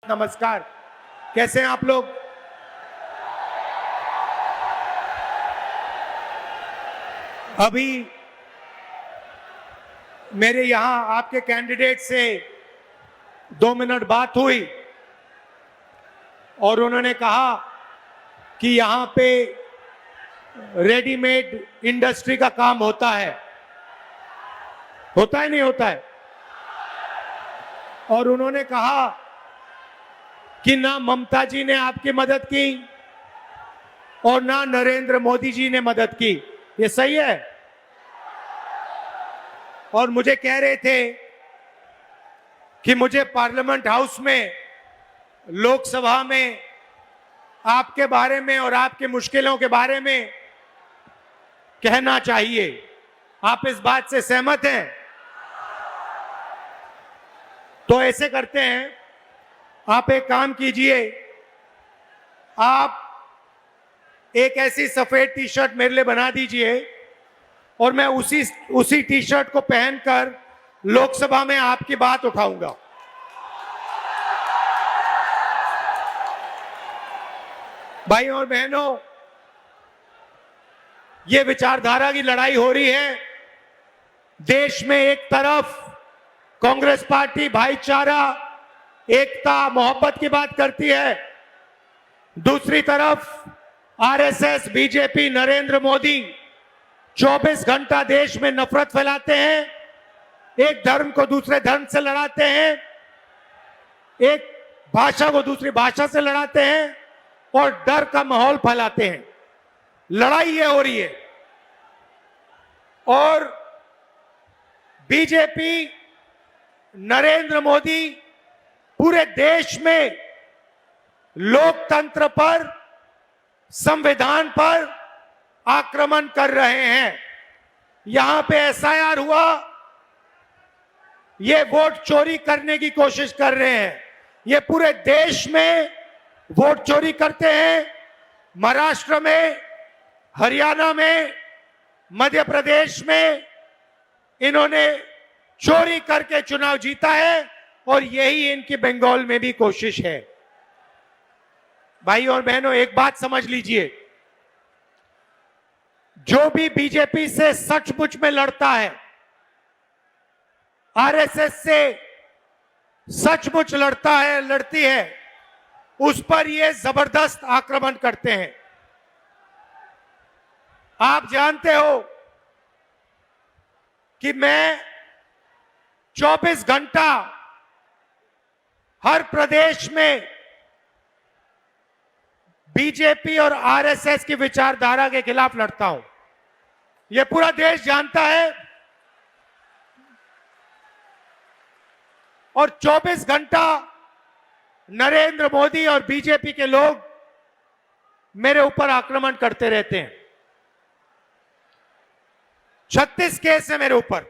नमस्कार। कैसे हैं आप लोग? अभी मेरे यहां आपके कैंडिडेट से 2 मिनट बात हुई और उन्होंने कहा कि यहां पे रेडीमेड इंडस्ट्री का काम होता है नहीं होता है? और उन्होंने कहा कि ना ममता जी ने आपकी मदद की और ना नरेंद्र मोदी जी ने मदद की। ये सही है? और मुझे कह रहे थे कि मुझे पार्लियामेंट हाउस में, लोकसभा में आपके बारे में और आपकी मुश्किलों के बारे में कहना चाहिए। आप इस बात से सहमत हैं? तो ऐसे करते हैं, आप एक काम कीजिए, आप एक ऐसी सफेद टी शर्ट मेरे लिए बना दीजिए और मैं उसी टी शर्ट को पहनकर लोकसभा में आपकी बात उठाऊंगा। भाइयों और बहनों, ये विचारधारा की लड़ाई हो रही है। देश में एक तरफ कांग्रेस पार्टी भाईचारा, एकता, मोहब्बत की बात करती है, दूसरी तरफ आरएसएस, बीजेपी, नरेंद्र मोदी 24 घंटा देश में नफरत फैलाते हैं, एक धर्म को दूसरे धर्म से लड़ाते हैं, एक भाषा को दूसरी भाषा से लड़ाते हैं और डर का माहौल फैलाते हैं। लड़ाई ये हो रही है। और बीजेपी, नरेंद्र मोदी पूरे देश में लोकतंत्र पर, संविधान पर आक्रमण कर रहे हैं। यहां पे एसआईआर हुआ, ये वोट चोरी करने की कोशिश कर रहे हैं। ये पूरे देश में वोट चोरी करते हैं। महाराष्ट्र में, हरियाणा में, मध्य प्रदेश में इन्होंने चोरी करके चुनाव जीता है और यही इनकी बंगाल में भी कोशिश है। भाइयों और बहनों, एक बात समझ लीजिए, जो भी बीजेपी से सचमुच में लड़ता है, आरएसएस से सचमुच लड़ता है, लड़ती है, उस पर ये जबरदस्त आक्रमण करते हैं। आप जानते हो कि मैं 24 घंटा हर प्रदेश में बीजेपी और आरएसएस की विचारधारा के खिलाफ लड़ता हूं। यह पूरा देश जानता है। और 24 घंटा नरेंद्र मोदी और बीजेपी के लोग मेरे ऊपर आक्रमण करते रहते हैं। 36 केस है मेरे ऊपर,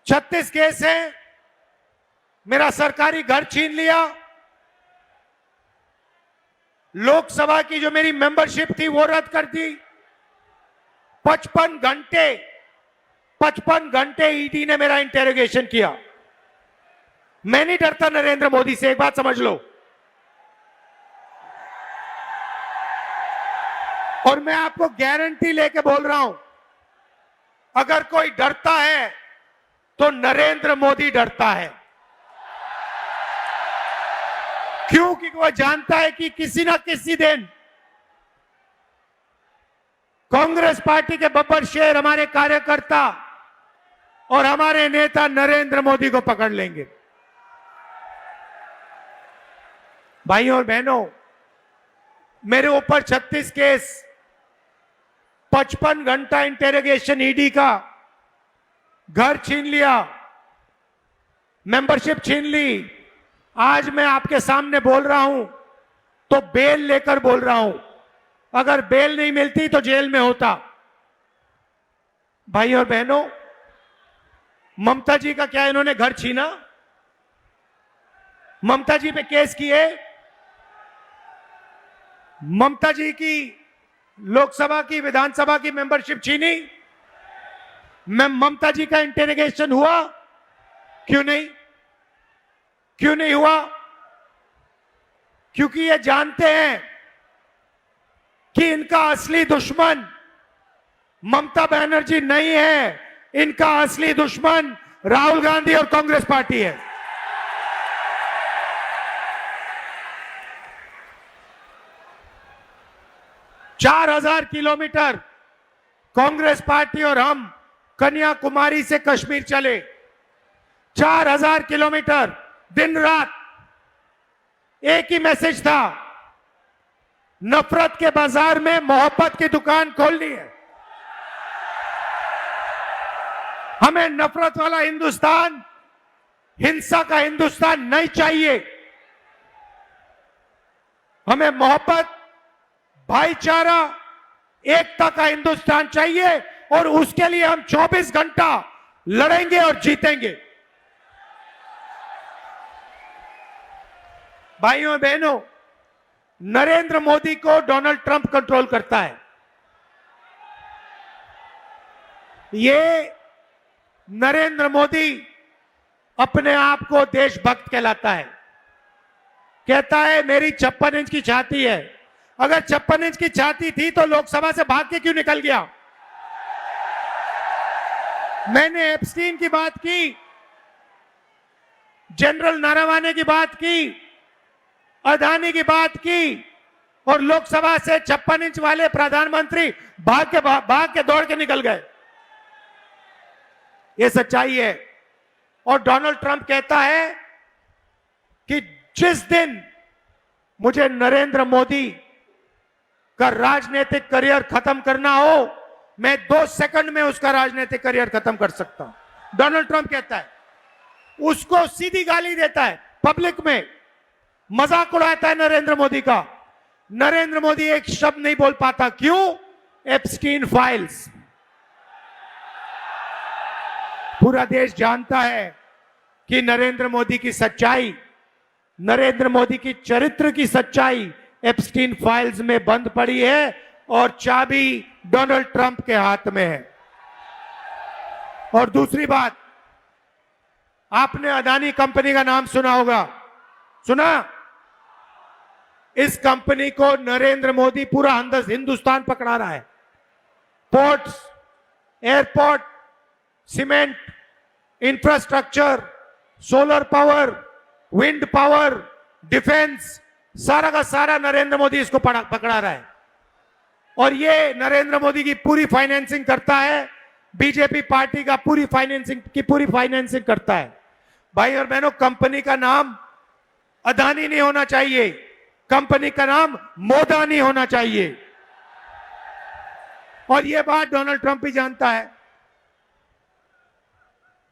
36 केस है। मेरा सरकारी घर छीन लिया, लोकसभा की जो मेरी मेंबरशिप थी वो रद्द कर दी। 55 घंटे ईडी ने मेरा इंटेरोगेशन किया। मैं नहीं डरता नरेंद्र मोदी से, एक बात समझ लो। और मैं आपको गारंटी लेके बोल रहा हूं, अगर कोई डरता है तो नरेंद्र मोदी डरता है। क्योंकि वो जानता है कि किसी ना किसी दिन कांग्रेस पार्टी के बब्बर शेर, हमारे कार्यकर्ता और हमारे नेता नरेंद्र मोदी को पकड़ लेंगे। भाइयों और बहनों, मेरे ऊपर 36 केस, 55 घंटा इंटेरोगेशन ईडी का, घर छीन लिया, मेंबरशिप छीन ली। आज मैं आपके सामने बोल रहा हूं तो बेल लेकर बोल रहा हूं। अगर बेल नहीं मिलती तो जेल में होता। भाई और बहनों, ममता जी का क्या इन्होंने घर छीना? ममता जी पे केस किए, ममता जी की लोकसभा की, विधानसभा की मेंबरशिप छीनी, ममता जी का इंटेरोगेशन हुआ? क्यों नहीं हुआ? क्योंकि ये जानते हैं कि इनका असली दुश्मन ममता बनर्जी नहीं है, इनका असली दुश्मन राहुल गांधी और कांग्रेस पार्टी है। चार 4,000 किलोमीटर कांग्रेस पार्टी और हम कन्याकुमारी से कश्मीर चले, 4,000 किलोमीटर, दिन रात एक ही मैसेज था, नफरत के बाजार में मोहब्बत की दुकान खोलनी है। हमें नफरत वाला हिंदुस्तान, हिंसा का हिंदुस्तान नहीं चाहिए। हमें मोहब्बत, भाईचारा, एकता का हिंदुस्तान चाहिए और उसके लिए हम 24 घंटा लड़ेंगे और जीतेंगे। भाइयों बहनों, नरेंद्र मोदी को डोनाल्ड ट्रंप कंट्रोल करता है। ये नरेंद्र मोदी अपने आप को देशभक्त कहलाता है, कहता है मेरी 56 इंच की छाती है। अगर 56 इंच की छाती थी तो लोकसभा से भाग के क्यों निकल गया? मैंने एप्स्टीन की बात की, जनरल नारावाने की बात की, अदानी की बात की और लोकसभा से 56 इंच वाले प्रधानमंत्री भाग के दौड़ के निकल गए। यह सच्चाई है। और डोनाल्ड ट्रंप कहता है कि जिस दिन मुझे नरेंद्र मोदी का राजनीतिक करियर खत्म करना हो, मैं 2 सेकंड में उसका राजनीतिक करियर खत्म कर सकता हूं। डोनाल्ड ट्रंप कहता है, उसको सीधी गाली देता है, पब्लिक में मजाक उड़ाता है नरेंद्र मोदी का। नरेंद्र मोदी एक शब्द नहीं बोल पाता, क्यों? Epstein files. पूरा देश जानता है कि नरेंद्र मोदी की सच्चाई, नरेंद्र मोदी की चरित्र की सच्चाई एप्स्टीन फाइल्स में बंद पड़ी है और चाबी डोनाल्ड ट्रंप के हाथ में है। और दूसरी बात, आपने अदानी कंपनी का नाम सुना होगा, सुना? इस कंपनी को नरेंद्र मोदी पूरा हिंदुस्तान पकड़ा रहा है। Ports, airport, cement, infrastructure, solar power, wind power, defence, सारा का सारा नरेंद्र मोदी इसको पकड़ा रहा है। और ये नरेंद्र मोदी की पूरी फाइनेंसिंग करता है, बीजेपी पार्टी का पूरी फाइनेंसिंग करता है। भाई और बहनों, कंपनी का नाम अदानी नहीं होना चाहिए, कंपनी का नाम मोदानी होना चाहिए। और यह बात डोनाल्ड ट्रंप भी जानता है।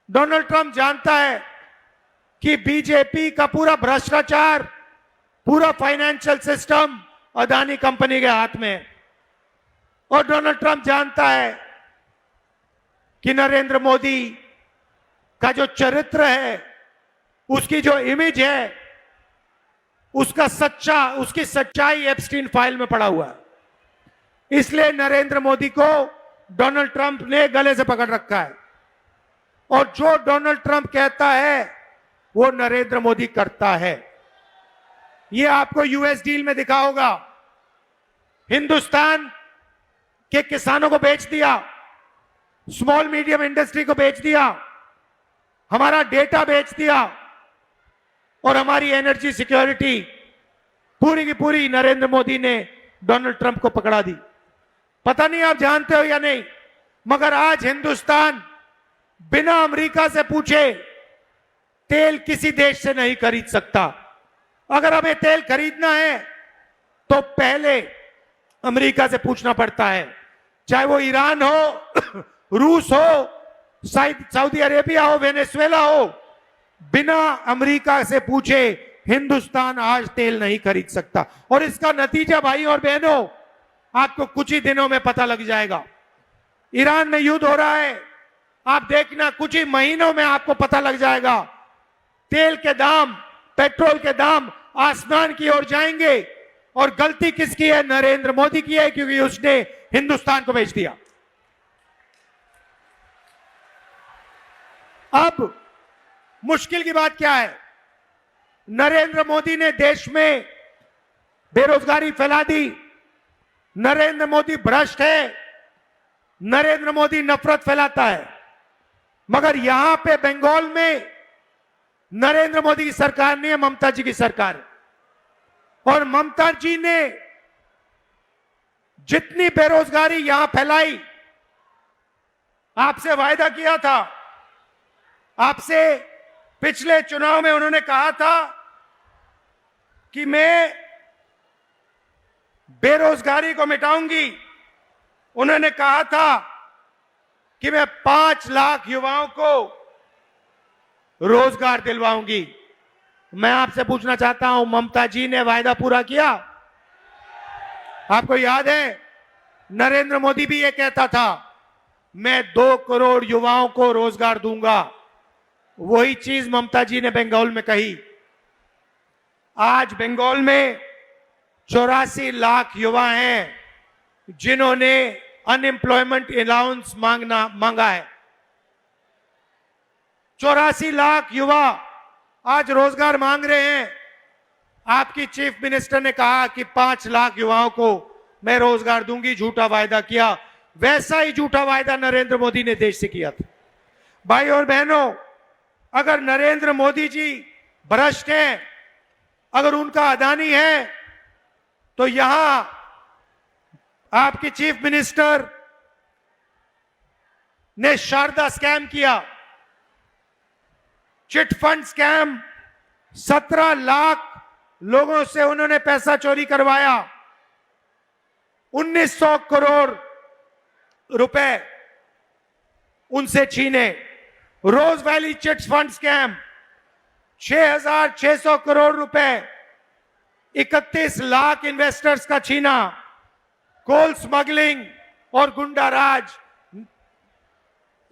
डोनाल्ड ट्रंप जानता है कि बीजेपी का पूरा भ्रष्टाचार, पूरा फाइनेंशियल सिस्टम अदानी कंपनी के हाथ में है। और डोनाल्ड ट्रंप जानता है कि नरेंद्र मोदी का जो चरित्र है, उसकी जो इमेज है, उसकी सच्चाई एप्स्टीन फाइल में पड़ा हुआ है। इसलिए नरेंद्र मोदी को डोनाल्ड ट्रंप ने गले से पकड़ रखा है। और जो डोनाल्ड ट्रंप कहता है वो नरेंद्र मोदी करता है। ये आपको यूएस डील में दिखा होगा, हिंदुस्तान के किसानों को बेच दिया, स्मॉल मीडियम इंडस्ट्री को बेच दिया, हमारा डेटा बेच दिया और हमारी एनर्जी सिक्योरिटी पूरी की पूरी नरेंद्र मोदी ने डोनाल्ड ट्रंप को पकड़ा दी। पता नहीं आप जानते हो या नहीं, मगर आज हिंदुस्तान बिना अमेरिका से पूछे तेल किसी देश से नहीं खरीद सकता। अगर हमें तेल खरीदना है तो पहले अमेरिका से पूछना पड़ता है, चाहे वो ईरान हो, रूस हो, सऊदी अरेबिया हो, वेनेजुएला हो। बिना अमेरिका से पूछे हिंदुस्तान आज तेल नहीं खरीद सकता। और इसका नतीजा भाई और बहनों आपको कुछ ही दिनों में पता लग जाएगा। ईरान में युद्ध हो रहा है, आप देखना कुछ ही महीनों में आपको पता लग जाएगा। तेल के दाम, पेट्रोल के दाम आसमान की ओर जाएंगे। और गलती किसकी है? नरेंद्र मोदी की है, क्योंकि उसने हिंदुस्तान को बेच दिया। अब मुश्किल की बात क्या है? नरेंद्र मोदी ने देश में बेरोजगारी फैला दी। नरेंद्र मोदी भ्रष्ट है, नरेंद्र मोदी नफरत फैलाता है। मगर यहां पे बंगाल में नरेंद्र मोदी की सरकार नहीं है, ममता जी की सरकार है। और ममता जी ने जितनी बेरोजगारी यहां फैलाई, आपसे वायदा किया था, आपसे पिछले चुनाव में उन्होंने कहा था कि मैं बेरोजगारी को मिटाऊंगी। उन्होंने कहा था कि मैं 5 लाख युवाओं को रोजगार दिलवाऊंगी। मैं आपसे पूछना चाहता हूं, ममता जी ने वायदा पूरा किया? आपको याद है, नरेंद्र मोदी भी ये कहता था, मैं 2 करोड़ युवाओं को रोजगार दूंगा। वही चीज ममता जी ने बंगाल में कही। आज बंगाल में 84 लाख युवा हैं जिन्होंने अनएम्प्लॉयमेंट अलाउंस मांगा है। 84 लाख युवा आज रोजगार मांग रहे हैं। आपकी चीफ मिनिस्टर ने कहा कि 5 लाख युवाओं को मैं रोजगार दूंगी, झूठा वायदा किया। वैसा ही झूठा वायदा नरेंद्र मोदी ने देश से किया था। भाई और बहनों, अगर नरेंद्र मोदी जी भ्रष्ट हैं, अगर उनका अदानी है, तो यहां आपकी चीफ मिनिस्टर ने शारदा स्कैम किया, चिट फंड स्कैम। 17 लाख लोगों से उन्होंने पैसा चोरी करवाया। 1900 करोड़ रुपए उनसे छीने। Rose Valley chit fund scam 6600 crore रुपए 31 लाख इन्वेस्टर्स का छीना। कोल स्मगलिंग और गुंडा राज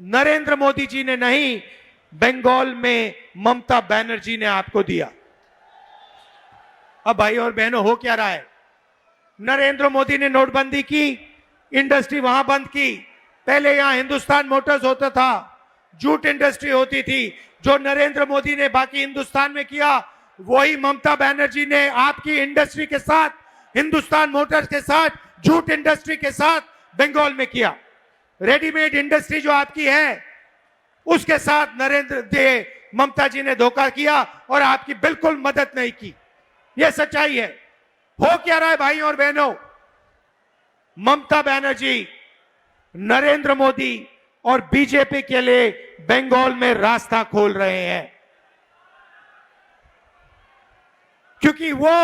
नरेंद्र मोदी जी ने नहीं, बंगाल में ममता बनर्जी ने आपको दिया। अब भाई और बहनों, हो क्या रहा है? नरेंद्र मोदी ने नोटबंदी की, इंडस्ट्री वहां बंद की। पहले यहां हिंदुस्तान मोटर्स होता था, जूट इंडस्ट्री होती थी। जो नरेंद्र मोदी ने बाकी हिंदुस्तान में किया, वही ममता बनर्जी ने आपकी इंडस्ट्री के साथ, हिंदुस्तान मोटर्स के साथ, जूट इंडस्ट्री के साथ बंगाल में किया। रेडीमेड इंडस्ट्री जो आपकी है, उसके साथ ममता जी ने धोखा किया और आपकी बिल्कुल मदद नहीं की। यह सच्चाई है। हो क्या रहा है भाई और बहनों? ममता बनर्जी नरेंद्र मोदी और बीजेपी के लिए बंगाल में रास्ता खोल रहे हैं, क्योंकि वो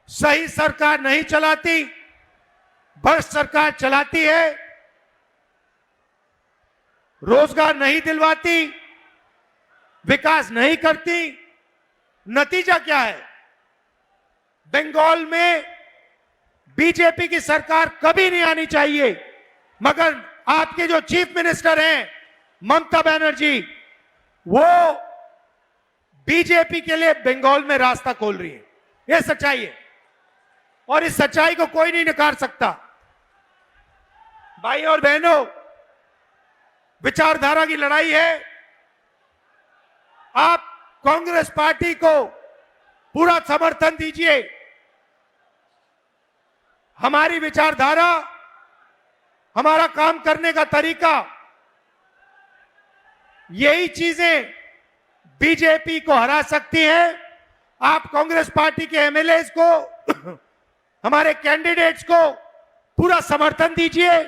सही सरकार नहीं चलाती, भ्रष्ट सरकार चलाती है, रोजगार नहीं दिलवाती, विकास नहीं करती। नतीजा क्या है? बंगाल में बीजेपी की सरकार कभी नहीं आनी चाहिए, मगर आपके जो चीफ मिनिस्टर हैं ममता बनर्जी, वो बीजेपी के लिए बंगाल में रास्ता खोल रही है। यह सच्चाई है और इस सच्चाई को कोई नहीं नकार सकता। भाई और बहनों, विचारधारा की लड़ाई है। आप कांग्रेस पार्टी को पूरा समर्थन दीजिए। हमारी विचारधारा, हमारा काम करने का तरीका, यही चीजें बीजेपी को हरा सकती हैं। आप कांग्रेस पार्टी के एमएलएस को, हमारे कैंडिडेट्स को पूरा समर्थन दीजिए,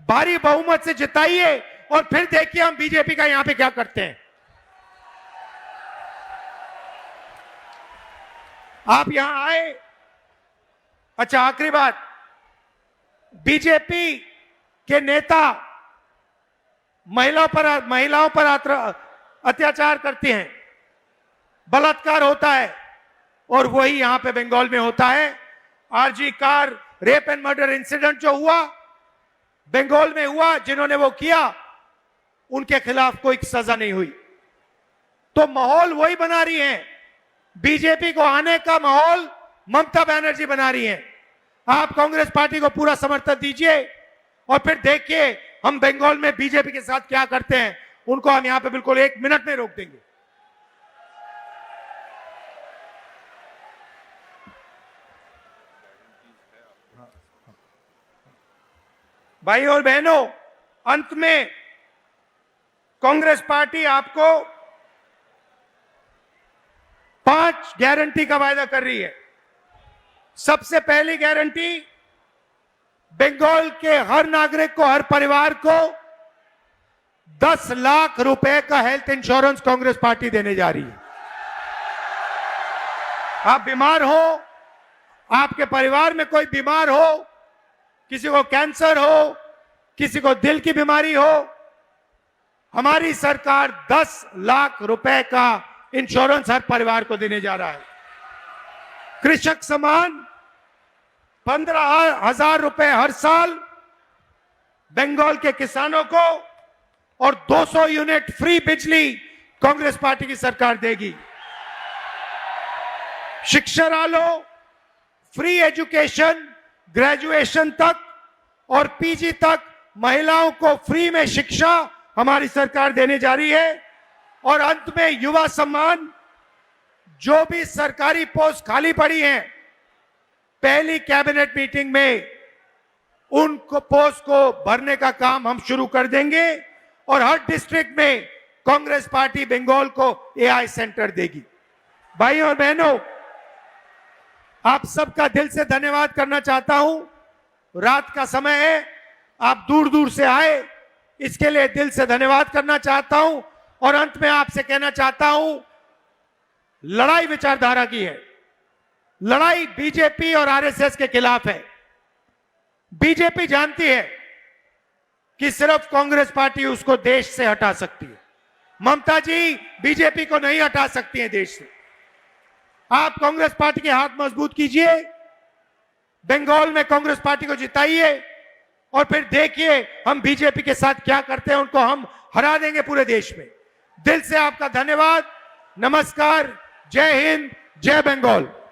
भारी बहुमत से जिताइए और फिर देखिए हम बीजेपी का यहां पे क्या करते हैं। आप यहां आए। अच्छा, आखिरी बात, बीजेपी के नेता महिलाओं पर अत्याचार करते हैं, बलात्कार होता है, और वही यहां पे बंगाल में होता है। RG Kar rape and murder incident जो हुआ, बंगाल में हुआ, जिन्होंने वो किया उनके खिलाफ कोई सजा नहीं हुई। तो माहौल वही बना रही है, बीजेपी को आने का माहौल ममता बनर्जी बना रही है। आप कांग्रेस पार्टी को पूरा समर्थन दीजिए और फिर देखिए हम बंगाल में बीजेपी के साथ क्या करते हैं। उनको हम यहां पे बिल्कुल 1 मिनट में रोक देंगे। भाई और बहनों, अंत में कांग्रेस पार्टी आपको 5 गारंटी का वायदा कर रही है। सबसे पहली गारंटी, बंगाल के हर नागरिक को, हर परिवार को 10 लाख रुपए का हेल्थ इंश्योरेंस कांग्रेस पार्टी देने जा रही है। आप बीमार हो, आपके परिवार में कोई बीमार हो, किसी को कैंसर हो, किसी को दिल की बीमारी हो, हमारी सरकार 10 लाख रुपए का इंश्योरेंस हर परिवार को देने जा रहा है। कृषक सम्मान 15,000 रुपए हर साल बंगाल के किसानों को और 200 यूनिट फ्री बिजली कांग्रेस पार्टी की सरकार देगी। शिक्षा लो, फ्री एजुकेशन, ग्रेजुएशन तक और पीजी तक महिलाओं को फ्री में शिक्षा हमारी सरकार देने जा रही है। और अंत में युवा सम्मान, जो भी सरकारी पोस्ट खाली पड़ी हैं, पहली कैबिनेट मीटिंग में उनको पोस्ट को भरने का काम हम शुरू कर देंगे और हर डिस्ट्रिक्ट में कांग्रेस पार्टी बंगाल को एआई सेंटर देगी। भाइयों और बहनों, आप सबका दिल से धन्यवाद करना चाहता हूं। रात का समय है, आप दूर दूर से आए, इसके लिए दिल से धन्यवाद करना चाहता हूं। और अंत में आपसे कहना चाहता हूं, लड़ाई विचारधारा की है, लड़ाई बीजेपी और आरएसएस के खिलाफ है। बीजेपी जानती है कि सिर्फ कांग्रेस पार्टी उसको देश से हटा सकती है। ममता जी बीजेपी को नहीं हटा सकती हैं देश से। आप कांग्रेस पार्टी के हाथ मजबूत कीजिए, बंगाल में कांग्रेस पार्टी को जिताइए और फिर देखिए हम बीजेपी के साथ क्या करते हैं, उनको हम हरा देंगे पूरे देश में। दिल से आपका धन्यवाद, नमस्कार, जय हिंद, जय बंगाल।